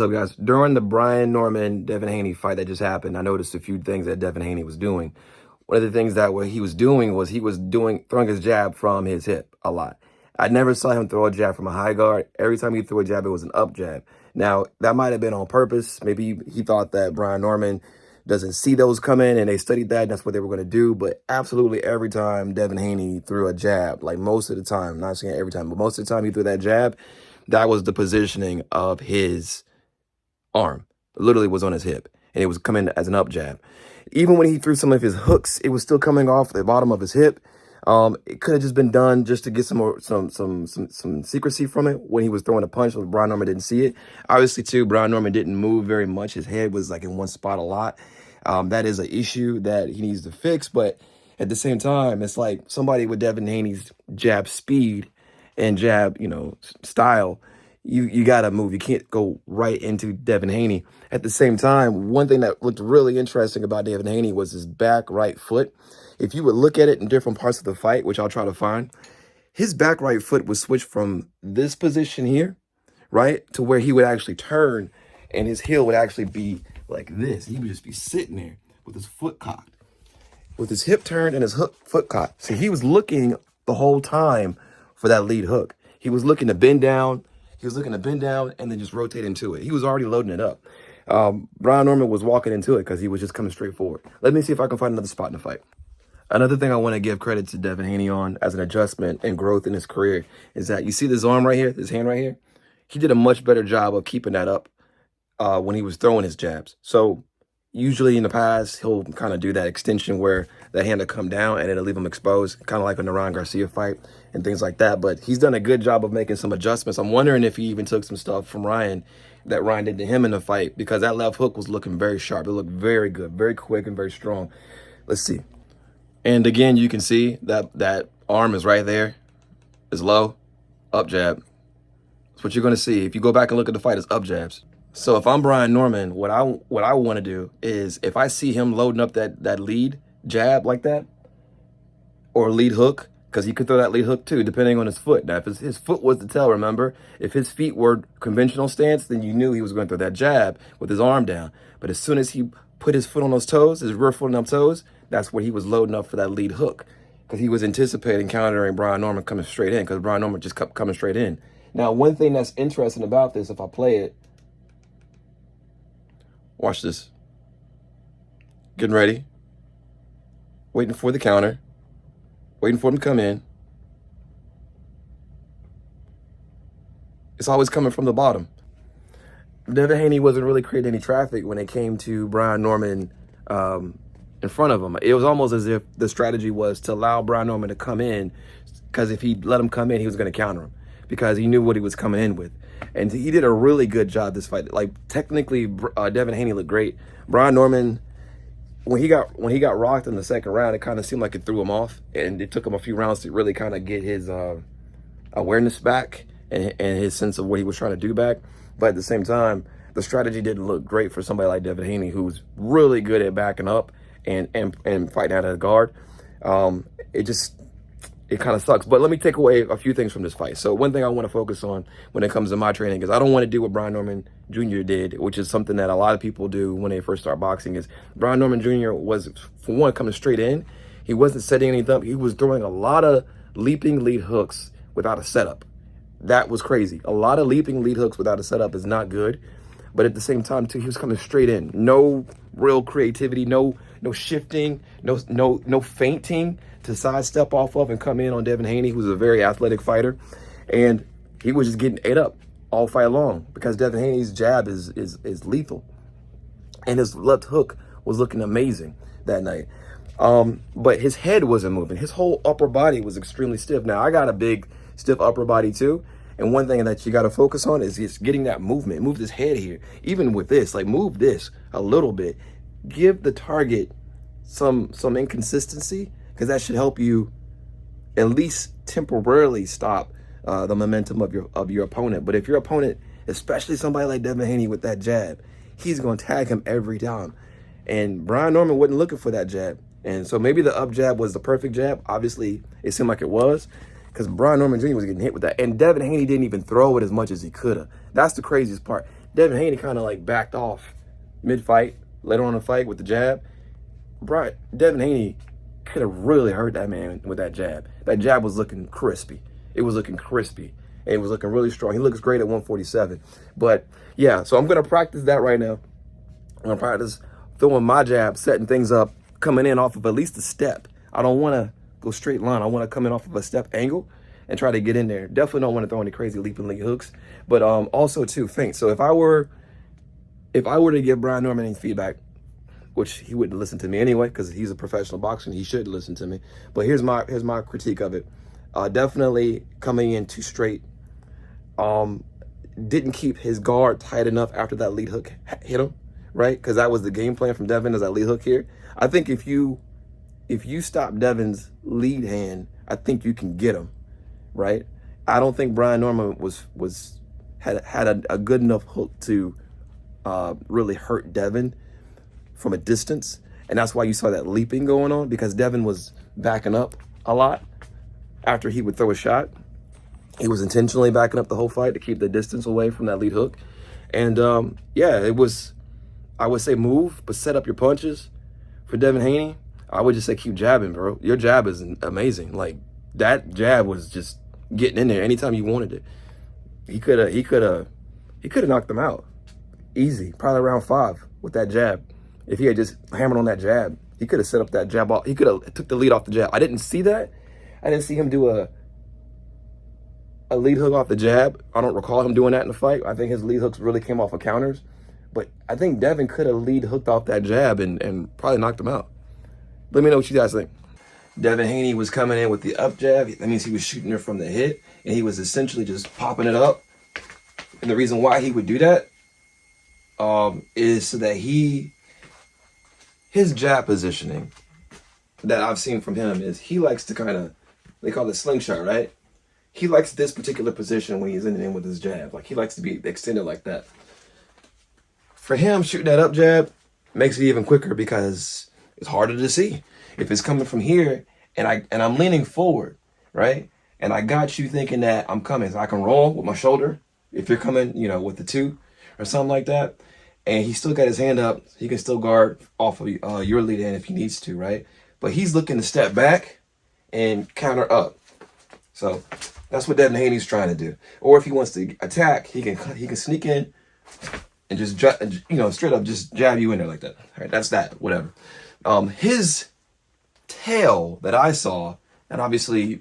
What's up, guys? During the Brian Norman Devin Haney fight that just happened, I noticed a few things that Devin Haney was doing. One of the things that what he was doing was throwing his jab from his hip a lot. I never saw him throw a jab from a high guard. Every time he threw a jab, it was an up jab. Now, that might have been on purpose. Maybe he thought that Brian Norman doesn't see those coming and they studied that and that's what they were going to do. But absolutely every time Devin Haney threw a jab, like most of the time, not saying every time, but most of the time he threw that jab, that was the positioning of his arm. Literally was on his hip, and it was coming as an up jab. Even when he threw some of his hooks, it was still coming off the bottom of his hip. It could have just been done just to get some secrecy from it when he was throwing a punch. So Brian Norman didn't see it. Obviously, too, Brian Norman didn't move very much. His head was like in one spot a lot. That is an issue that he needs to fix. But at the same time, it's like somebody with Devin Haney's jab speed and jab, style. You got to move. You can't go right into Devin Haney. At the same time, one thing that looked really interesting about Devin Haney was his back right foot. If you would look at it in different parts of the fight, which I'll try to find, his back right foot was switched from this position here, right, to where he would actually turn and his heel would actually be like this. He would just be sitting there with his foot cocked, with his hip turned and his foot cocked. So he was looking the whole time for that lead hook. He was looking to bend down. He was looking to bend down and then just rotate into it. He was already loading it up. Brian Norman was walking into it because he was just coming straight forward. Let me see if I can find another spot in the fight. Another thing I want to give credit to Devin Haney on as an adjustment and growth in his career is that you see this arm right here, this hand right here? He did a much better job of keeping that up when he was throwing his jabs. So usually in the past, he'll kind of do that extension where the hand will come down and it'll leave him exposed, kind of like in the Ryan Garcia fight and things like that. But he's done a good job of making some adjustments. I'm wondering if he even took some stuff from Ryan that Ryan did to him in the fight, because that left hook was looking very sharp. It looked very good, very quick and very strong. Let's see. And again, you can see that arm is right there. It's low, up jab. That's what you're going to see. If you go back and look at the fight, it's up jabs. So if I'm Brian Norman, what I want to do is if I see him loading up that lead jab like that, or lead hook, because he could throw that lead hook too, depending on his foot. Now, if his foot was the tell, remember, if his feet were conventional stance, then you knew he was going to throw that jab with his arm down. But as soon as he put his foot on those toes, his rear foot on those toes, that's where he was loading up for that lead hook, because he was anticipating countering Brian Norman coming straight in, because Brian Norman just kept coming straight in. Now, one thing that's interesting about this, if I play it, watch this. Getting ready. Waiting for the counter. Waiting for him to come in. It's always coming from the bottom. Devin Haney wasn't really creating any traffic when it came to Brian Norman in front of him. It was almost as if the strategy was to allow Brian Norman to come in, because if he let him come in, he was going to counter him, because he knew what he was coming in with. And he did a really good job this fight. Like, technically, Devin Haney looked great. Brian Norman, when he got rocked in the second round, it kind of seemed like it threw him off, and it took him a few rounds to really kind of get his awareness back and his sense of what he was trying to do back. But at the same time, the strategy didn't look great for somebody like Devin Haney, who's really good at backing up and fighting out of the guard. It kind of sucks. But let me take away a few things from this fight. So one thing I want to focus on when it comes to my training is I don't want to do what Brian Norman Jr. did, which is something that a lot of people do when they first start boxing. Is Brian Norman Jr. was, for one, coming straight in. He wasn't setting anything up. He was throwing a lot of leaping lead hooks without a setup. That was crazy. A lot of leaping lead hooks without a setup is not good. But at the same time, too, he was coming straight in. No real creativity, no shifting, no feinting to sidestep off of and come in on Devin Haney, who's a very athletic fighter. And he was just getting ate up all fight long, because Devin Haney's jab is lethal. And his left hook was looking amazing that night. But his head wasn't moving. His whole upper body was extremely stiff. Now, I got a big, stiff upper body too. And one thing that you got to focus on is just getting that movement. Move this head here. Even with this, like, move this a little bit. Give the target some inconsistency, because that should help you at least temporarily stop the momentum of your opponent. But if your opponent, especially somebody like Devin Haney with that jab, he's going to tag him every time. And Brian Norman wasn't looking for that jab. And so maybe the up jab was the perfect jab. Obviously, it seemed like it was, because Brian Norman Jr. was getting hit with that. And Devin Haney didn't even throw it as much as he could have. That's the craziest part. Devin Haney kind of like backed off mid-fight, later on in the fight with the jab. Right, Devin Haney could have really hurt that man with that jab. That jab was looking crispy. It was looking crispy. And it was looking really strong. He looks great at 147. But yeah, so I'm going to practice that right now. I'm going to practice throwing my jab, setting things up, coming in off of at least a step. I don't want to go straight line. I want to come in off of a step angle and try to get in there. Definitely don't want to throw any crazy leaping leg hooks, but also too feint. So if I were to give Brian Norman any feedback, which he wouldn't listen to me anyway because he's a professional boxer and he should listen to me. But here's my critique of it. Definitely coming in too straight. Didn't keep his guard tight enough after that lead hook hit him, right? Because that was the game plan from Devin, is that lead hook here. I think if you stop Devin's lead hand, I think you can get him, right? I don't think Brian Norman had a good enough hook to really hurt Devin from a distance, and that's why you saw that leaping going on, because Devin was backing up a lot after he would throw a shot. He was intentionally backing up the whole fight to keep the distance away from that lead hook. And yeah, it was, I would say move, but set up your punches. For Devin Haney, I would just say keep jabbing, bro. Your jab is amazing. Like, that jab was just getting in there anytime you wanted it. He could have knocked them out easy, probably round 5 with that jab. If he had just hammered on that jab, he could have set up that jab off. He could have took the lead off the jab. I didn't see that. I didn't see him do a lead hook off the jab. I don't recall him doing that in the fight. I think his lead hooks really came off of counters. But I think Devin could have lead hooked off that jab and probably knocked him out. Let me know what you guys think. Devin Haney was coming in with the up jab. That means he was shooting her from the hip, and he was essentially just popping it up. And the reason why he would do that is so that his jab positioning that I've seen from him is he likes to kind of, they call it slingshot, right? He likes this particular position when he's in with his jab. Like, he likes to be extended like that. For him, shooting that up jab makes it even quicker because it's harder to see. If it's coming from here and I'm leaning forward, right? And I got you thinking that I'm coming, so I can roll with my shoulder if you're coming, with the 2 or something like that. And he still got his hand up. He can still guard off of your lead hand if he needs to, right? But he's looking to step back and counter up. So that's what Devin Haney's trying to do. Or if he wants to attack, he can sneak in and just straight up just jab you in there like that. All right, that's that. Whatever. His tail that I saw, and obviously,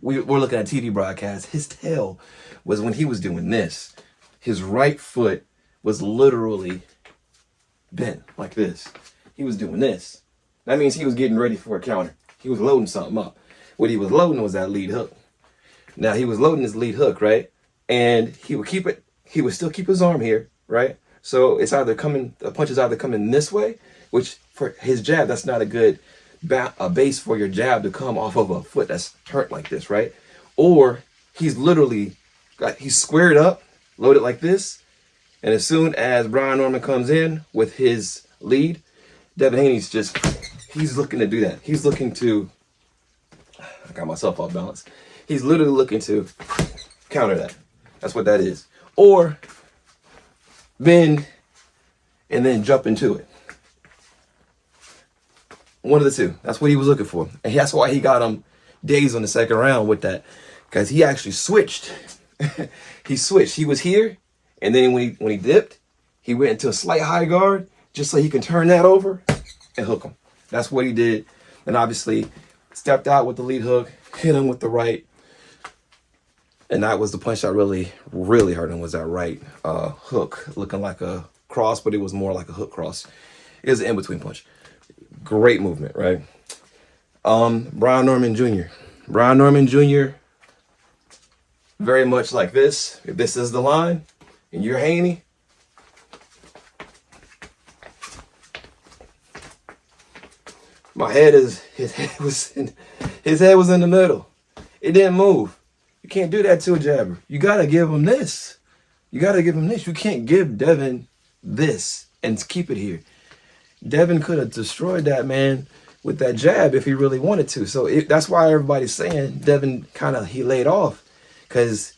we're looking at TV broadcast. His tail was when he was doing this. His right foot was literally bent like this. He was doing this. That means he was getting ready for a counter. He was loading something up. What he was loading was that lead hook. Now, he was loading his lead hook, right? And he would keep it, he would still keep his arm here, right? So it's either coming, the punch is either coming this way, which for his jab, that's not a good base for your jab to come off of a foot that's turned like this, right? Or he's literally he's squared up, loaded like this. And as soon as Brian Norman comes in with his lead, Devin Haney's he's looking to do that. He's looking to, I got myself off balance. He's literally looking to counter that. That's what that is. Or bend and then jump into it. One of the two. That's what he was looking for. And that's why he got him dazed on the second round with that. Because he actually switched. He switched. He was here. And then when he dipped, he went into a slight high guard just so he can turn that over and hook him. That's what he did. And obviously stepped out with the lead hook, hit him with the right. And that was the punch that really, really hurt him, was that right hook, looking like a cross, but it was more like a hook cross. It was an in-between punch. Great movement, right? Brian Norman Jr. Brian Norman Jr., very much like this. If this is the line, and you're Haney, his head was in the middle. It didn't move. You can't do that to a jabber. You gotta give him this. You can't give Devin this and keep it here. Devin could have destroyed that man with that jab if he really wanted to. So that's why everybody's saying Devin he laid off, because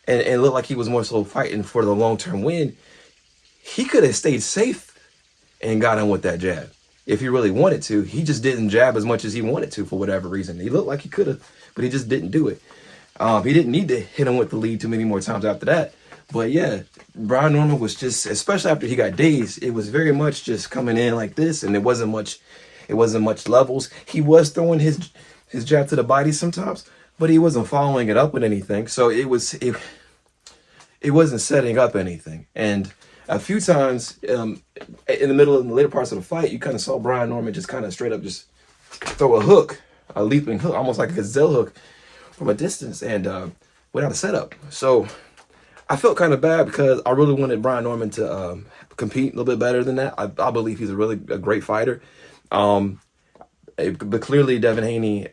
and it looked like he was more so fighting for the long-term win, he could have stayed safe and got him with that jab if he really wanted to. He just didn't jab as much as he wanted to for whatever reason. He looked like he could have, but he just didn't do it. He didn't need to hit him with the lead too many more times after that. But yeah, Brian Norman was just, especially after he got dazed, it was very much just coming in like this, and it wasn't much levels. He was throwing his jab to the body sometimes, but he wasn't following it up with anything. So it wasn't setting up anything. And a few times in the later parts of the fight, you kind of saw Brian Norman just kind of straight up just throw a hook, a leaping hook, almost like a gazelle hook from a distance, and without a setup. So I felt kind of bad because I really wanted Brian Norman to compete a little bit better than that. I believe he's a great fighter. But clearly Devin Haney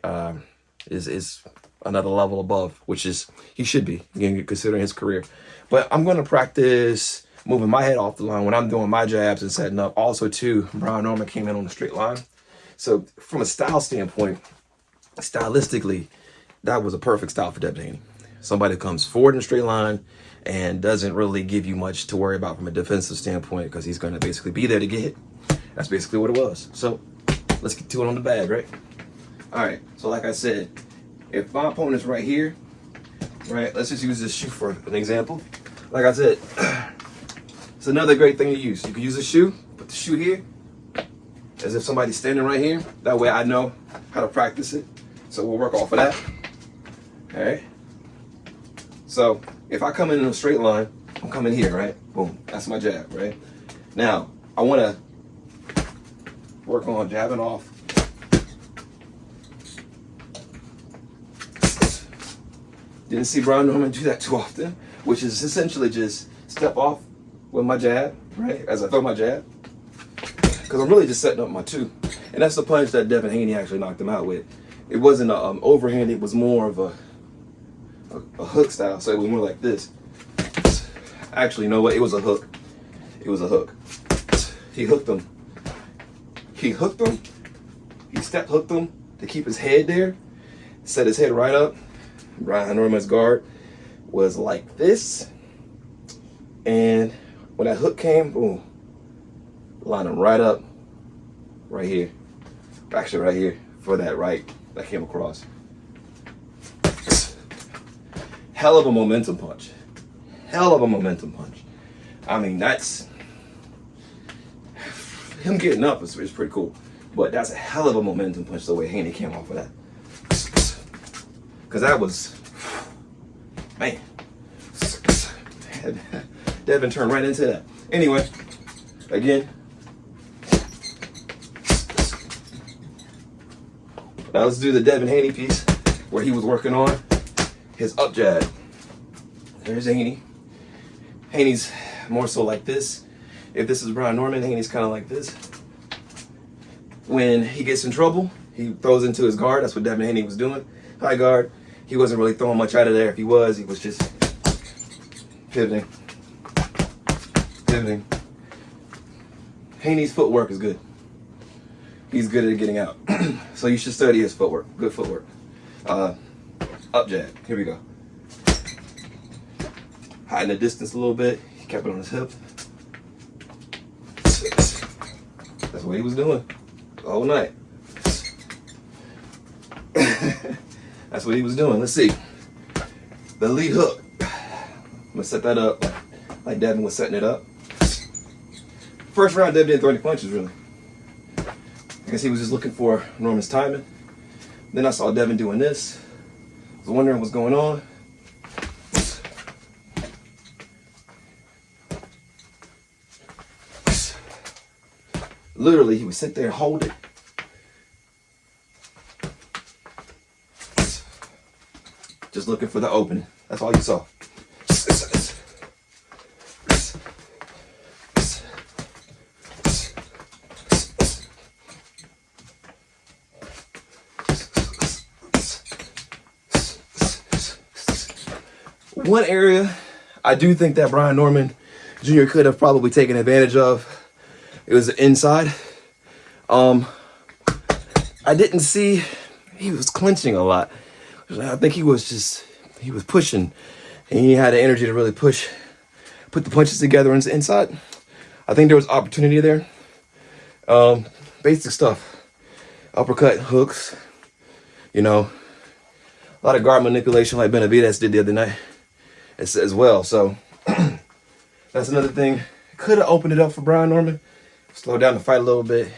is another level above, which is he should be, considering his career. But I'm going to practice moving my head off the line when I'm doing my jabs and setting up. Also, too, Brian Norman came in on a straight line. So from a style standpoint, stylistically, that was a perfect style for Devin Haney. Somebody comes forward in a straight line and doesn't really give you much to worry about from a defensive standpoint because he's going to basically be there to get hit. That's basically what it was. So let's get to it on the bag, right? All right, so like I said, if my opponent's right here, right, let's just use this shoe for an example. Like I said, it's another great thing to use. You can use a shoe, put the shoe here, as if somebody's standing right here. That way I know how to practice it. So we'll work off of that. All right. So if I come in a straight line, I'm coming here, right? Boom, that's my jab, right? Now, I want to work on jabbing off. Didn't see Brian Norman do that too often, which is essentially just step off with my jab, right? As I throw my jab. Because I'm really just setting up my two. And that's the punch that Devin Haney actually knocked him out with. It wasn't an overhand, it was more of a hook style, so it was more like this. Actually, you know what? It was a hook. It was a hook. He hooked him. He hooked him. He step hooked him to keep his head there. Set his head right up. Brian Norman's guard was like this. And when that hook came, boom, line him right up, right here. Actually, right here for that right that came across. Hell of a momentum punch. Hell of a momentum punch. I mean, that's him getting up is pretty cool. But that's a hell of a momentum punch the way Haney came off of that. Because that was, man. Devin turned right into that. Anyway, again. Now let's do the Devin Haney piece where he was working on his up jab. There's Haney. Haney's more so like this. If this is Brian Norman, Haney's kind of like this. When he gets in trouble, he throws into his guard. That's what Devin Haney was doing. High guard. He wasn't really throwing much out of there. If he was just pivoting. Pivoting. Haney's footwork is good. He's good at getting out. So you should study his footwork. Good footwork. Up jab. Here we go. Hiding the distance a little bit. He kept it on his hip. That's what he was doing the whole night. That's what he was doing. Let's see. The lead hook. I'm gonna set that up like Devin was setting it up. First round, Devin didn't throw any punches really. I guess he was just looking for Norman's timing. Then I saw Devin doing this. I was wondering what's going on. Literally, he would sit there and hold it. Just looking for the opening. That's all you saw. One area I do think that Brian Norman Jr. could have probably taken advantage of, it was the inside. I didn't see, he was clinching a lot. I think he was pushing, and he had the energy to really push, put the punches together on the inside. I think there was opportunity there. Basic stuff. Uppercut, hooks, you know, a lot of guard manipulation like Benavidez did the other night as well. So that's another thing. Could have opened it up for Brian Norman. Slow down the fight a little bit.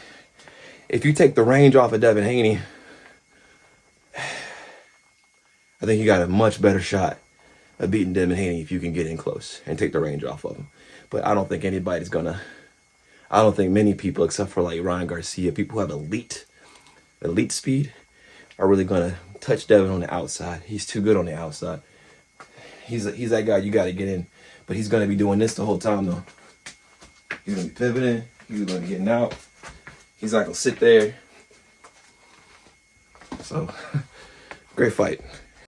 If you take the range off of Devin Haney, I think you got a much better shot of beating Devin Haney if you can get in close and take the range off of him. But I don't think anybody's gonna. I don't think many people, except for like Ryan Garcia, people who have elite speed, are really gonna touch Devin on the outside. He's too good on the outside. He's that guy you got to get in, but he's gonna be doing this the whole time though. He's gonna be pivoting. He's gonna be getting out. He's not gonna sit there. So, great fight.